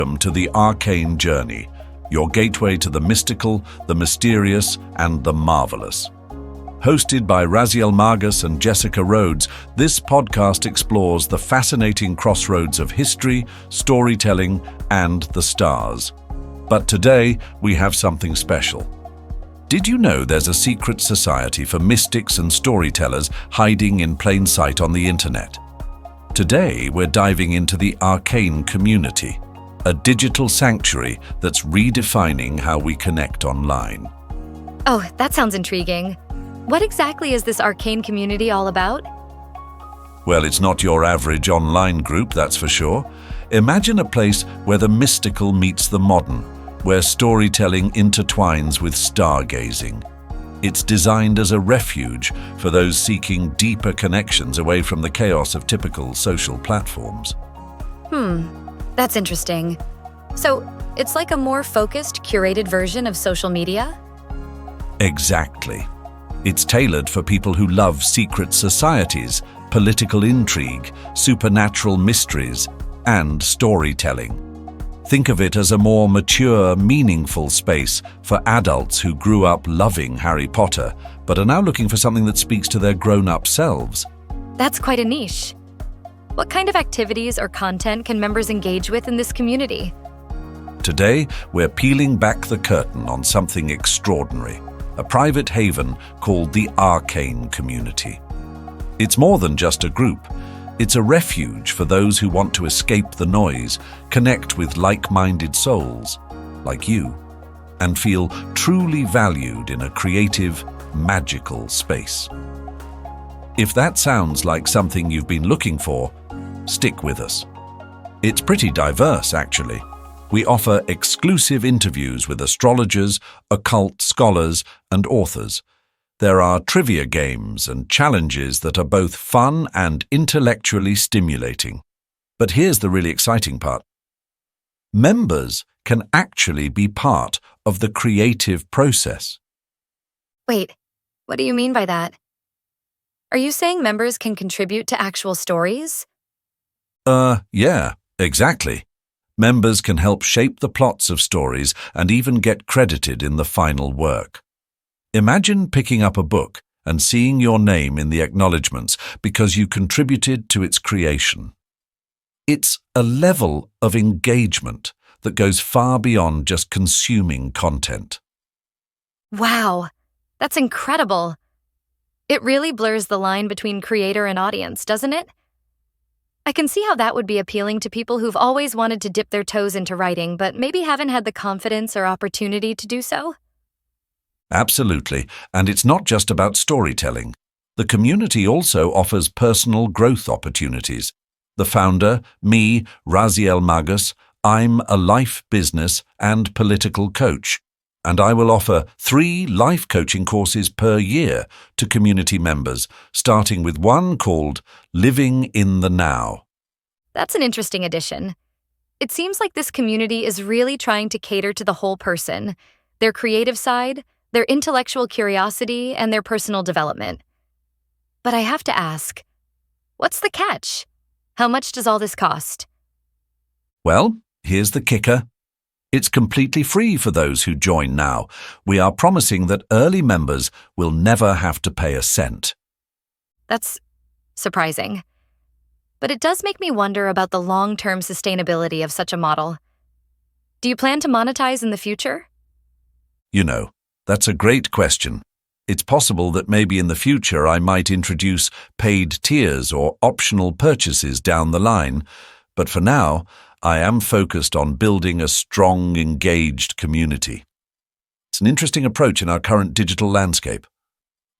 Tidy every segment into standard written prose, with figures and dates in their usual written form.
Welcome to the Arcane Journey, your gateway to the mystical, the mysterious, and the marvelous. Hosted by Raziel Magus and Jessica Rhodes, this podcast explores the fascinating crossroads of history, storytelling, and the stars. But today, we have something special. Did you know there's a secret society for mystics and storytellers hiding in plain sight on the internet? Today, we're diving into the Arcane Community, a digital sanctuary that's redefining how we connect online. Oh, that sounds intriguing. What exactly is this Arcane Community all about? Well, it's not your average online group, that's for sure. Imagine a place where the mystical meets the modern, where storytelling intertwines with stargazing. It's designed as a refuge for those seeking deeper connections away from the chaos of typical social platforms. That's interesting. So, it's like a more focused, curated version of social media? Exactly. It's tailored for people who love secret societies, political intrigue, supernatural mysteries, and storytelling. Think of it as a more mature, meaningful space for adults who grew up loving Harry Potter, but are now looking for something that speaks to their grown-up selves. That's quite a niche. What kind of activities or content can members engage with in this community? Today, we're peeling back the curtain on something extraordinary, a private haven called the Arcane Community. It's more than just a group. It's a refuge for those who want to escape the noise, connect with like-minded souls, like you, and feel truly valued in a creative, magical space. If that sounds like something you've been looking for, stick with us. It's pretty diverse, actually. We offer exclusive interviews with astrologers, occult scholars, and authors. There are trivia games and challenges that are both fun and intellectually stimulating. But here's the really exciting part. Members can actually be part of the creative process. Wait, what do you mean by that? Are you saying members can contribute to actual stories? Yeah, exactly. Members can help shape the plots of stories and even get credited in the final work. Imagine picking up a book and seeing your name in the acknowledgements because you contributed to its creation. It's a level of engagement that goes far beyond just consuming content. Wow, that's incredible. It really blurs the line between creator and audience, doesn't it? I can see how that would be appealing to people who've always wanted to dip their toes into writing, but maybe haven't had the confidence or opportunity to do so. Absolutely, and it's not just about storytelling. The community also offers personal growth opportunities. The founder, me, Raziel Magus, I'm a life, business, and political coach, and I will offer 3 life coaching courses per year to community members, starting with one called Living in the Now. That's an interesting addition. It seems like this community is really trying to cater to the whole person, their creative side, their intellectual curiosity, and their personal development. But I have to ask, what's the catch? How much does all this cost? Well, here's the kicker. It's completely free for those who join now. We are promising that early members will never have to pay a cent. That's surprising. But it does make me wonder about the long-term sustainability of such a model. Do you plan to monetize in the future? That's a great question. It's possible that maybe in the future I might introduce paid tiers or optional purchases down the line, but for now, I am focused on building a strong, engaged community. It's an interesting approach in our current digital landscape.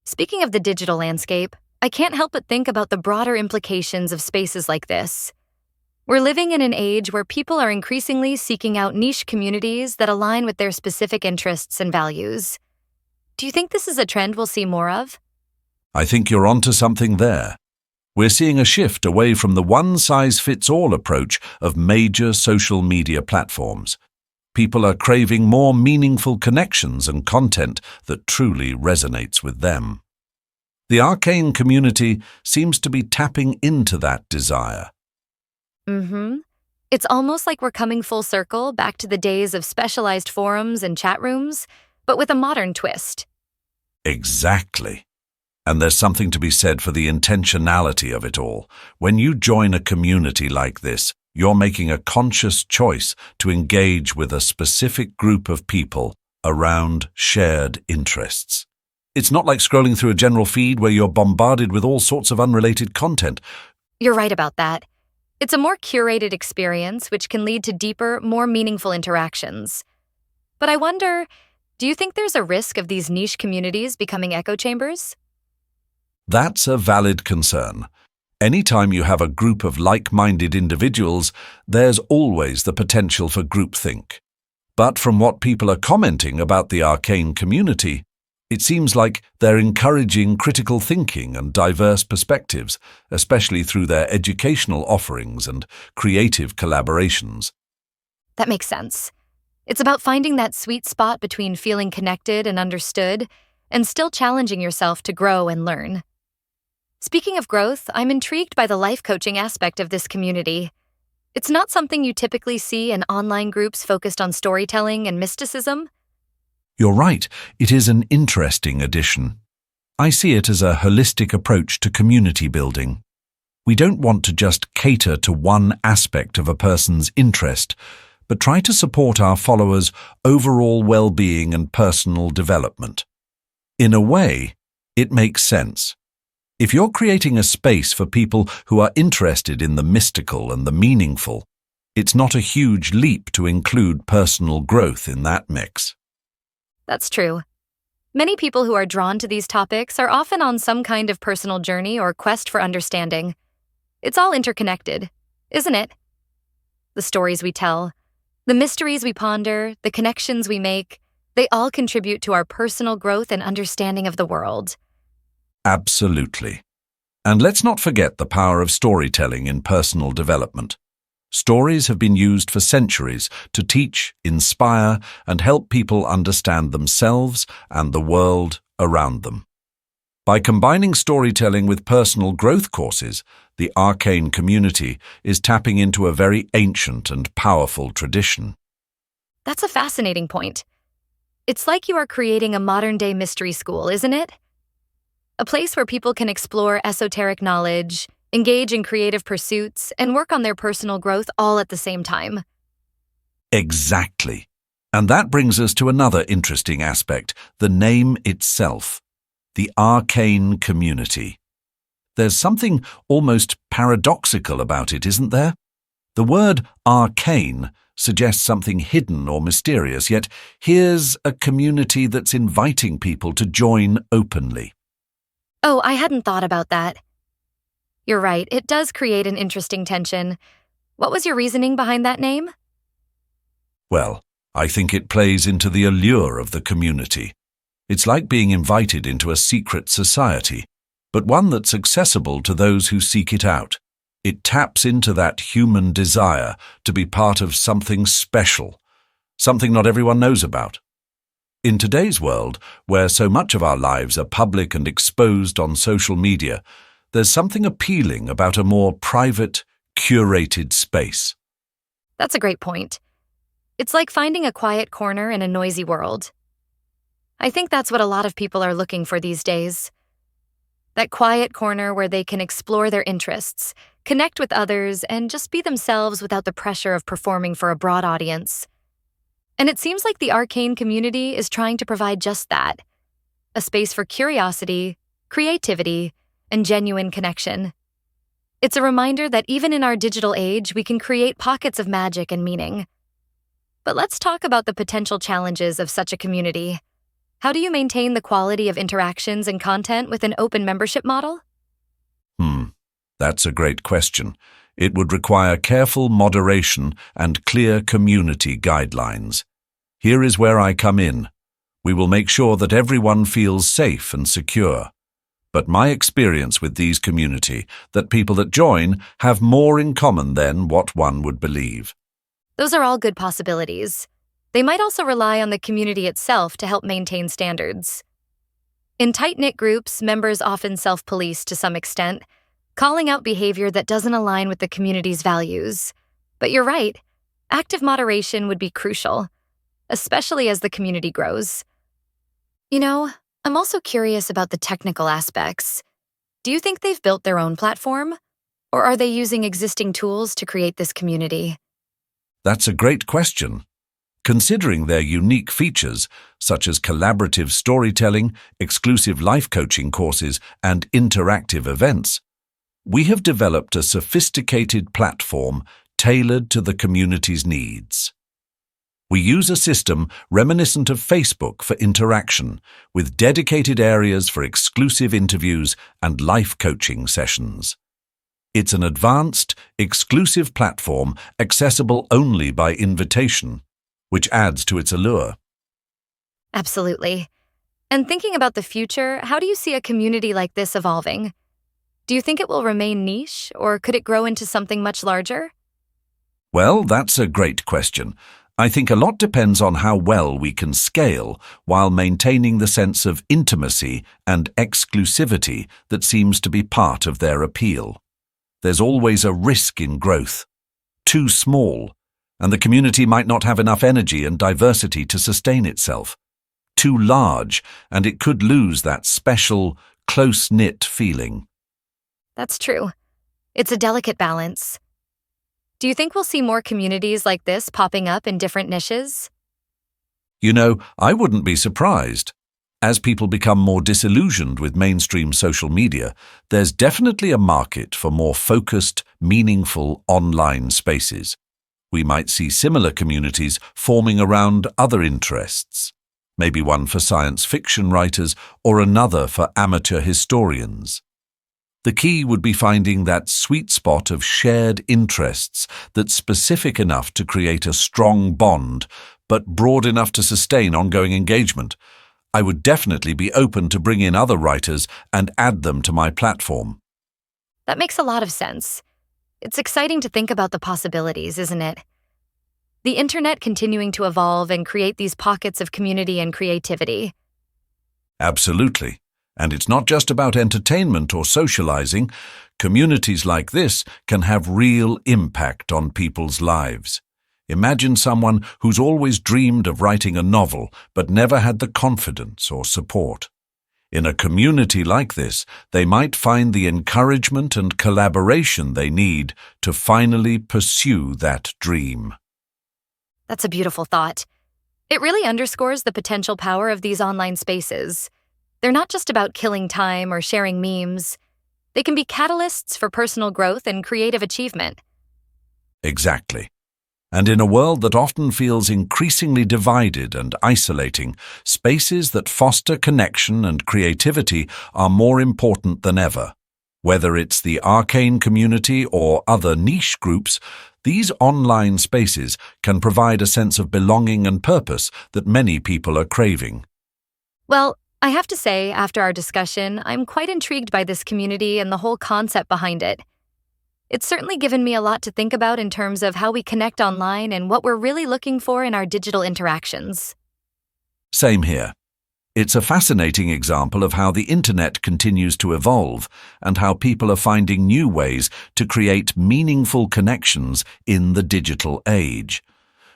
Speaking of the digital landscape, I can't help but think about the broader implications of spaces like this. We're living in an age where people are increasingly seeking out niche communities that align with their specific interests and values. Do you think this is a trend we'll see more of? I think you're onto something there. We're seeing a shift away from the one-size-fits-all approach of major social media platforms. People are craving more meaningful connections and content that truly resonates with them. The Arcane Community seems to be tapping into that desire. It's almost like we're coming full circle back to the days of specialized forums and chat rooms, but with a modern twist. Exactly. And there's something to be said for the intentionality of it all. When you join a community like this, you're making a conscious choice to engage with a specific group of people around shared interests. It's not like scrolling through a general feed where you're bombarded with all sorts of unrelated content. You're right about that. It's a more curated experience, which can lead to deeper, more meaningful interactions. But I wonder, do you think there's a risk of these niche communities becoming echo chambers? That's a valid concern. Anytime you have a group of like-minded individuals, there's always the potential for groupthink. But from what people are commenting about the Arcane community, it seems like they're encouraging critical thinking and diverse perspectives, especially through their educational offerings and creative collaborations. That makes sense. It's about finding that sweet spot between feeling connected and understood and still challenging yourself to grow and learn. Speaking of growth, I'm intrigued by the life coaching aspect of this community. It's not something you typically see in online groups focused on storytelling and mysticism. You're right, it is an interesting addition. I see it as a holistic approach to community building. We don't want to just cater to one aspect of a person's interest, but try to support our followers' overall well-being and personal development. In a way, it makes sense. If you're creating a space for people who are interested in the mystical and the meaningful, it's not a huge leap to include personal growth in that mix. That's true. Many people who are drawn to these topics are often on some kind of personal journey or quest for understanding. It's all interconnected, isn't it? The stories we tell, the mysteries we ponder, the connections we make, they all contribute to our personal growth and understanding of the world. Absolutely. And let's not forget the power of storytelling in personal development. Stories have been used for centuries to teach, inspire, and help people understand themselves and the world around them. By combining storytelling with personal growth courses, the Arcane community is tapping into a very ancient and powerful tradition. That's a fascinating point. It's like you are creating a modern-day mystery school, isn't it? A place where people can explore esoteric knowledge, engage in creative pursuits, and work on their personal growth all at the same time. Exactly. And that brings us to another interesting aspect, the name itself, the Arcane Community. There's something almost paradoxical about it, isn't there? The word arcane suggests something hidden or mysterious, yet here's a community that's inviting people to join openly. Oh, I hadn't thought about that. You're right, it does create an interesting tension. What was your reasoning behind that name? Well, I think it plays into the allure of the community. It's like being invited into a secret society, but one that's accessible to those who seek it out. It taps into that human desire to be part of something special, something not everyone knows about. In today's world, where so much of our lives are public and exposed on social media, there's something appealing about a more private, curated space. That's a great point. It's like finding a quiet corner in a noisy world. I think that's what a lot of people are looking for these days. That quiet corner where they can explore their interests, connect with others, and just be themselves without the pressure of performing for a broad audience. And it seems like the Arcane community is trying to provide just that, a space for curiosity, creativity, and genuine connection. It's a reminder that even in our digital age, we can create pockets of magic and meaning. But let's talk about the potential challenges of such a community. How do you maintain the quality of interactions and content with an open membership model? That's a great question. It would require careful moderation and clear community guidelines. Here is where I come in. We will make sure that everyone feels safe and secure. But my experience with these community, that people that join have more in common than what one would believe. Those are all good possibilities. They might also rely on the community itself to help maintain standards. In tight-knit groups, members often self-police to some extent, calling out behavior that doesn't align with the community's values. But you're right, active moderation would be crucial, especially as the community grows. I'm also curious about the technical aspects. Do you think they've built their own platform? Or are they using existing tools to create this community? That's a great question. Considering their unique features, such as collaborative storytelling, exclusive life coaching courses, and interactive events, we have developed a sophisticated platform tailored to the community's needs. We use a system reminiscent of Facebook for interaction, with dedicated areas for exclusive interviews and life coaching sessions. It's an advanced, exclusive platform accessible only by invitation, which adds to its allure. Absolutely. And thinking about the future, how do you see a community like this evolving? Do you think it will remain niche, or could it grow into something much larger? Well, that's a great question. I think a lot depends on how well we can scale while maintaining the sense of intimacy and exclusivity that seems to be part of their appeal. There's always a risk in growth. Too small, and the community might not have enough energy and diversity to sustain itself. Too large, and it could lose that special, close-knit feeling. That's true. It's a delicate balance. Do you think we'll see more communities like this popping up in different niches? I wouldn't be surprised. As people become more disillusioned with mainstream social media, there's definitely a market for more focused, meaningful online spaces. We might see similar communities forming around other interests, maybe one for science fiction writers or another for amateur historians. The key would be finding that sweet spot of shared interests that's specific enough to create a strong bond, but broad enough to sustain ongoing engagement. I would definitely be open to bring in other writers and add them to my platform. That makes a lot of sense. It's exciting to think about the possibilities, isn't it? The internet continuing to evolve and create these pockets of community and creativity. Absolutely. And it's not just about entertainment or socializing. Communities like this can have real impact on people's lives. Imagine someone who's always dreamed of writing a novel but never had the confidence or support. In a community like this, they might find the encouragement and collaboration they need to finally pursue that dream. That's a beautiful thought. It really underscores the potential power of these online spaces. They're not just about killing time or sharing memes. They can be catalysts for personal growth and creative achievement. Exactly. And in a world that often feels increasingly divided and isolating, spaces that foster connection and creativity are more important than ever. Whether it's the Arcane Community or other niche groups, these online spaces can provide a sense of belonging and purpose that many people are craving. Well, I have to say, after our discussion, I'm quite intrigued by this community and the whole concept behind it. It's certainly given me a lot to think about in terms of how we connect online and what we're really looking for in our digital interactions. Same here. It's a fascinating example of how the internet continues to evolve and how people are finding new ways to create meaningful connections in the digital age.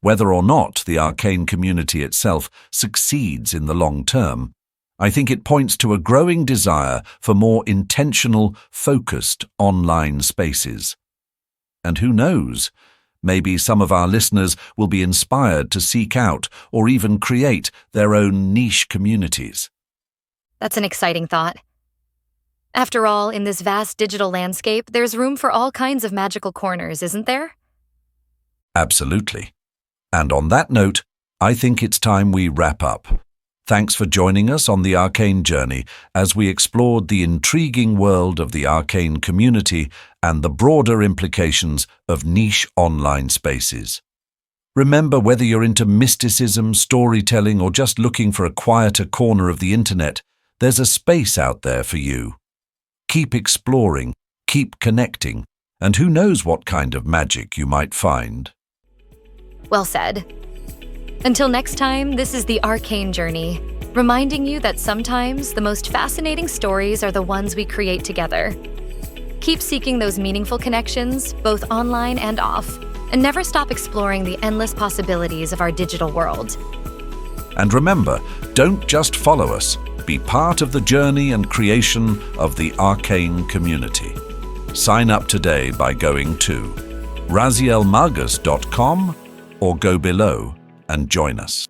Whether or not the Arcane Community itself succeeds in the long term, I think it points to a growing desire for more intentional, focused online spaces. And who knows, maybe some of our listeners will be inspired to seek out or even create their own niche communities. That's an exciting thought. After all, in this vast digital landscape, there's room for all kinds of magical corners, isn't there? Absolutely. And on that note, I think it's time we wrap up. Thanks for joining us on the Arcane journey as we explored the intriguing world of the Arcane Community and the broader implications of niche online spaces. Remember, whether you're into mysticism, storytelling, or just looking for a quieter corner of the internet, there's a space out there for you. Keep exploring, keep connecting, and who knows what kind of magic you might find. Well said. Until next time, this is the Arcane Journey, reminding you that sometimes the most fascinating stories are the ones we create together. Keep seeking those meaningful connections, both online and off, and never stop exploring the endless possibilities of our digital world. And remember, don't just follow us. Be part of the journey and creation of the Arcane Community. Sign up today by going to razielmagus.com or go below and join us.